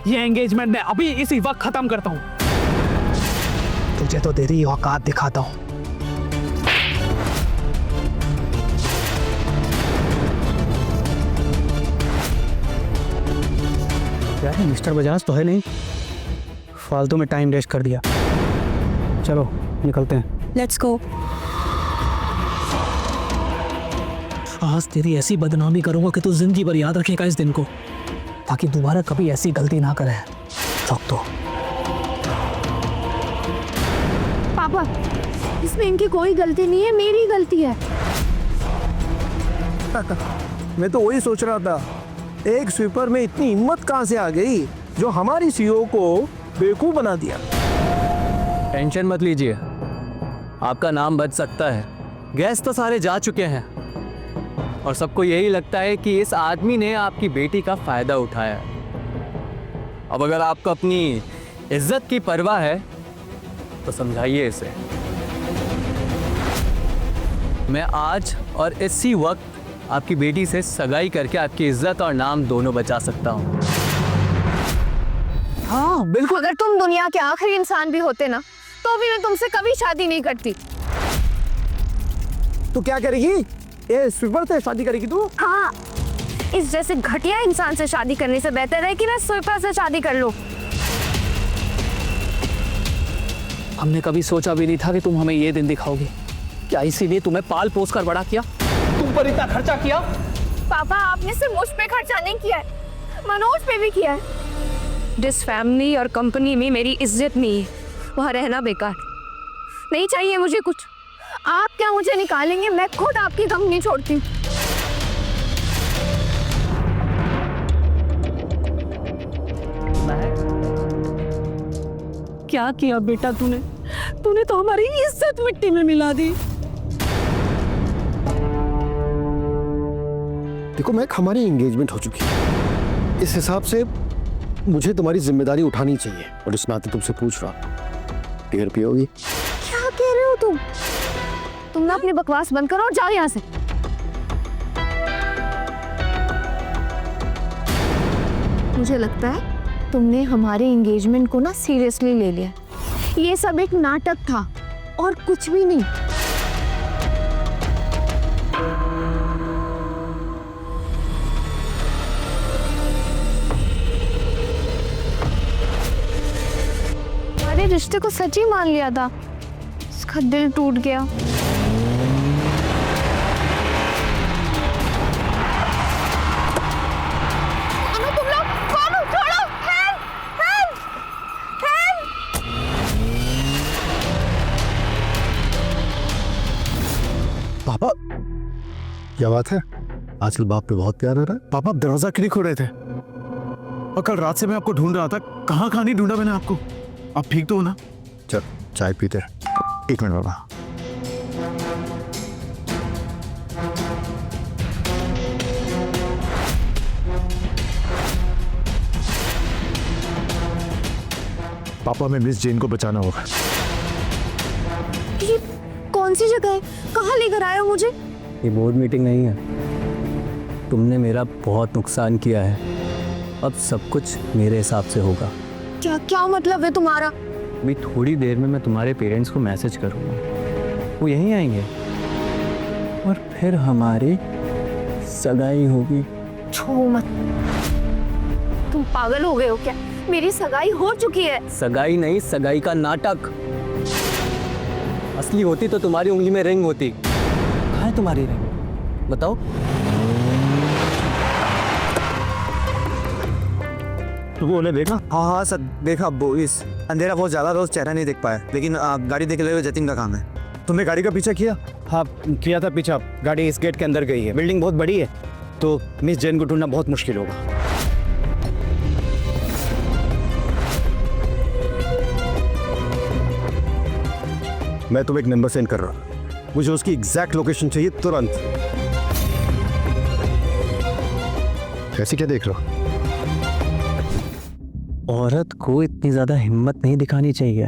ये एंगेजमेंट मैं अभी इसी वक्त खत्म करता हूँ। तुझे तो तेरी औकात दिखाता हूँ। क्या है, मिस्टर बजाज तो है नहीं, फालतू में टाइम वेस्ट कर दिया। चलो निकलते हैं। Let's go. आज तेरी ऐसी बदनामी करूंगा कि तू जिंदगी भर याद रखेगा इस दिन को, ताकि दोबारा कभी ऐसी गलती ना करे। रोक दो। पापा, इसमें इनकी कोई गलती नहीं है, मेरी गलती है। मैं तो वही सोच रहा था, एक स्वीपर में इतनी हिम्मत कहां से आ गई जो हमारी सीईओ को बेवकूफ बना दिया। टेंशन मत लीजिए, आपका नाम बच सकता है। गेस्ट तो सारे जा चुके हैं और सबको यही लगता है कि इस आदमी ने आपकी बेटी का फायदा उठाया। अब अगर आपको अपनी इज्जत की परवाह है तो समझाइए इसे। मैं आज और इसी वक्त आपकी बेटी से सगाई करके आपकी इज्जत और नाम दोनों बचा सकता हूँ। हाँ बिल्कुल। अगर तुम दुनिया के आखिरी इंसान भी होते ना, तो भी मैं तुमसे कभी शादी नहीं करती। तू क्या करेगी? ये स्वीपर से शादी करेगी तू? हाँ, इस जैसे घटिया इंसान से शादी करने से बेहतर है कि मैं स्वीपर से शादी कर लूं। हमने कभी सोचा भी नहीं था कि तुम हमें ये दिन दिखाओगी। क्या इसीलिए तुम्हें पाल पोस कर बड़ा किया? तुम पर इतना खर्चा किया? पापा, आपने सिर्फ मुझ पे खर्चा नहीं किया है, मनोज पे भी किया है। जिस फैमिली और कंपनी में मेरी इज्जत नहीं है, वहाँ रहना बेकार। नहीं चाहिए मुझे कुछ। आप क्या मुझे निकालेंगे? मैं खुद आपकी कंपनी छोड़ती हूँ। क्या किया बेटा तूने? तूने तो हमारी इज्जत मिट्टी में मिला दी। देखो मैं, हमारी एंगेजमेंट हो चुकी है, इस हिसाब से मुझे तुम्हारी जिम्मेदारी उठानी चाहिए। और इस नाते तुमसे पूछ रहा, बियर पियोगी? क्या कह रहे हो तुम? तुम ना अपनी बकवास बंद करो और जाओ यहाँ से। मुझे लगता है तुमने हमारे एंगेजमेंट को ना सीरियसली ले लिया। ये सब एक नाटक था और कुछ भी नहीं। हमारे रिश्ते को सच ही मान लिया था, उसका दिल टूट गया। पापा, क्या बात है? आजकल बाप पे बहुत प्यार हो रहा है। पापा, आप दरवाजा क्यों नहीं खोल रहे थे? और कल रात से मैं आपको ढूंढ रहा था, कहाँ कहाँ नहीं ढूंढा मैंने आपको। आप ठीक तो हो ना? चल चाय पीते हैं। एक मिनट बाबा। पापा, हमें मिस जेन को बचाना होगा। ये कौन सी जगह है? कहाँ लेकर आए हो मुझे? ये बोर्ड मीटिंग नहीं है। तुमने मेरा बहुत नुकसान किया है, अब सब कुछ मेरे हिसाब से होगा। क्या क्या मतलब है तुम्हारा? अभी थोड़ी देर में मैं तुम्हारे पेरेंट्स को मैसेज करूँगा, वो यहीं आएंगे और फिर हमारी सगाई होगी। छो मत। तुम पागल हो गए हो क्या? मेरी सगाई हो चुकी है। सगाई नहीं, सगाई का नाटक। असली होती तो तुम्हारी उंगली में रिंग होती। कहाँ है तुम्हारी रिंग? बताओ। तुमने उन्हें देखा? हाँ हाँ सर, देखा। वो इस अंधेरा बहुत ज्यादा, रोज चेहरा नहीं देख पाया, लेकिन गाड़ी देख ले जतिन का काम है। तुमने गाड़ी का पीछा किया? हाँ किया था पीछा। गाड़ी इस गेट के अंदर गई है। बिल्डिंग बहुत बड़ी है, तो मिस जैन को ढूंढना बहुत मुश्किल होगा। मैं तुम्हें एक नंबर सेंड कर रहा हूँ, मुझे उसकी एग्जैक्ट लोकेशन चाहिए तुरंत। ऐसी क्या देख रहे हो? औरत को इतनी ज्यादा हिम्मत नहीं दिखानी चाहिए,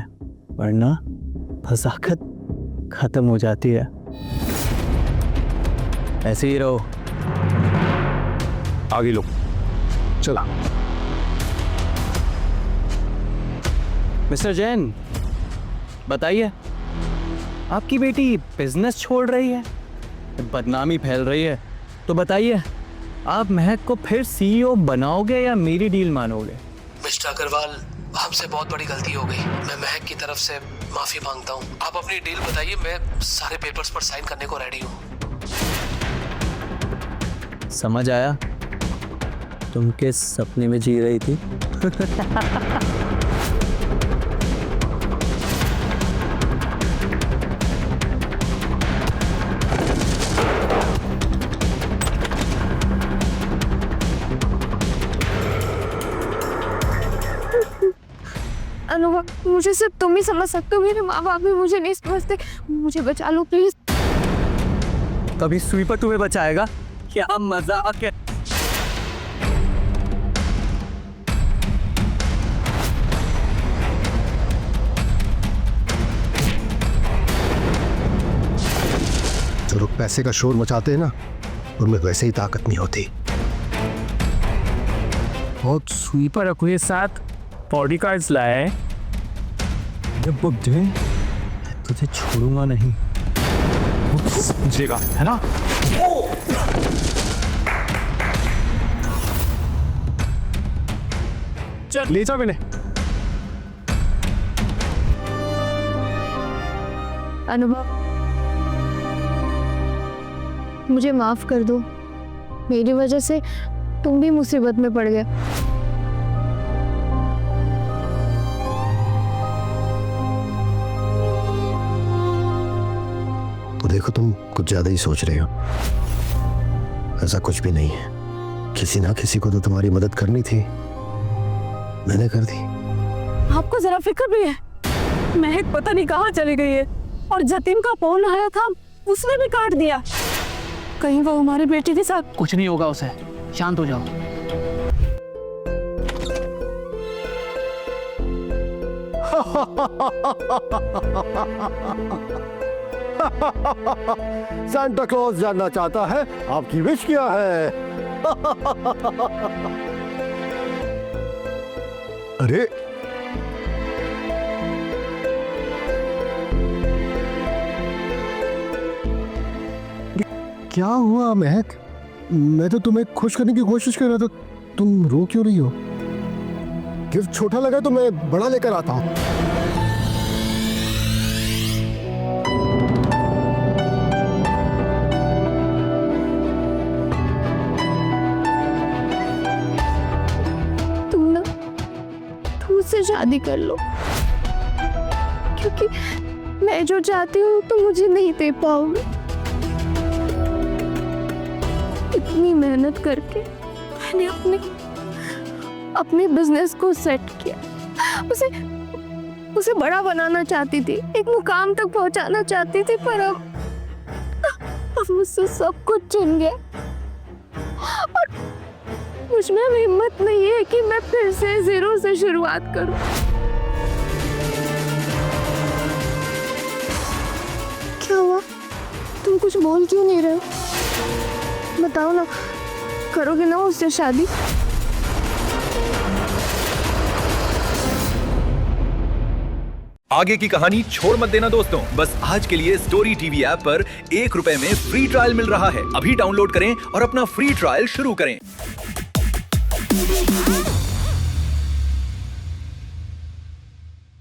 वरना फसाखत खत्म हो जाती है। ऐसे ही रहो। आगे लो, चला। मिस्टर जैन, बताइए, आपकी बेटी बिजनेस छोड़ रही है, बदनामी फैल रही है, तो बताइए आप महक को फिर सीईओ बनाओगे या मेरी डील मानोगे? मिस्टर अग्रवाल, हमसे बहुत बड़ी गलती हो गई। मैं महक की तरफ से माफी मांगता हूँ। आप अपनी डील बताइए, मैं सारे पेपर्स पर साइन करने को रेडी हूँ। समझ आया तुम किस सपने में जी रही थी? अनुभव, मुझे सिर्फ तुम ही समझ सकते हो, मेरे माँ बाप भी मुझे नहीं समझते। मुझे बचा लो प्लीज। कभी स्वीपर तुम्हें बचाएगा? क्या मजाक है। जो लोग पैसे का शोर मचाते हैं ना, उनमें वैसे ही ताकत नहीं होती। बहुत स्वीपर रखो साथ बॉडी कार्ड्स लाए। जब बुद्धि तुझे छोड़ूंगा नहीं। समझेगा है ना? चल ले जा। मैंने अनुभव, मुझे माफ कर दो। मेरी वजह से तुम भी मुसीबत में पड़ गए। तो देखो, तुम कुछ ज्यादा ही सोच रहे हो। ऐसा कुछ भी नहीं है। किसी ना किसी को तो तुम्हारी मदद करनी थी, मैंने कर दी। आपको जरा फिक्र भी है? महक पता नहीं कहाँ चली गई है, और जतिन का फोन आया था, उसने भी काट दिया। कहीं वो हमारी बेटी के साथ। कुछ नहीं होगा उसे, शांत हो जाओ। सांता क्लॉज जानना चाहता है आपकी विश क्या है। अरे क्या हुआ महक? मैं तो तुम्हें खुश करने की कोशिश कर रहा था, तुम रो क्यों रही हो? गिफ्ट छोटा लगा तो मैं बड़ा लेकर आता हूं। तुम मुझसे शादी कर लो, क्योंकि मैं जो चाहती हूँ तो मुझे नहीं दे पाओगे। इतनी मेहनत करके मैंने अपने बिजनेस को सेट किया, उसे बड़ा बनाना चाहती थी, एक मुकाम तक पहुंचाना चाहती थी, पर अब मुझसे सब कुछ छिन गया। और मुझमें अब हिम्मत नहीं है कि मैं फिर से जीरो से शुरुआत करूं। क्या हुआ? तुम कुछ बोल क्यों नहीं रहे हो? बताओ ना, करोगे ना उससे शादी? आगे की कहानी छोड़ मत देना दोस्तों। बस आज के लिए स्टोरी टीवी ऐप पर ₹1 में फ्री ट्रायल मिल रहा है। अभी डाउनलोड करें और अपना फ्री ट्रायल शुरू करें।